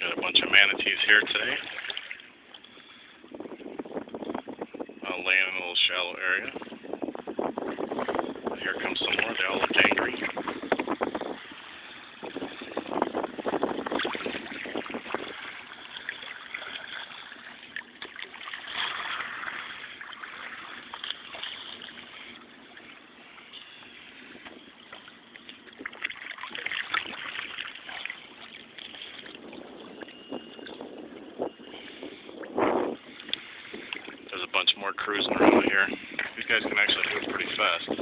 Got a bunch of manatees here today. I'll lay in a little shallow area. Here comes some more. They all look angry. There's a bunch more cruising around here. These guys can actually move pretty fast.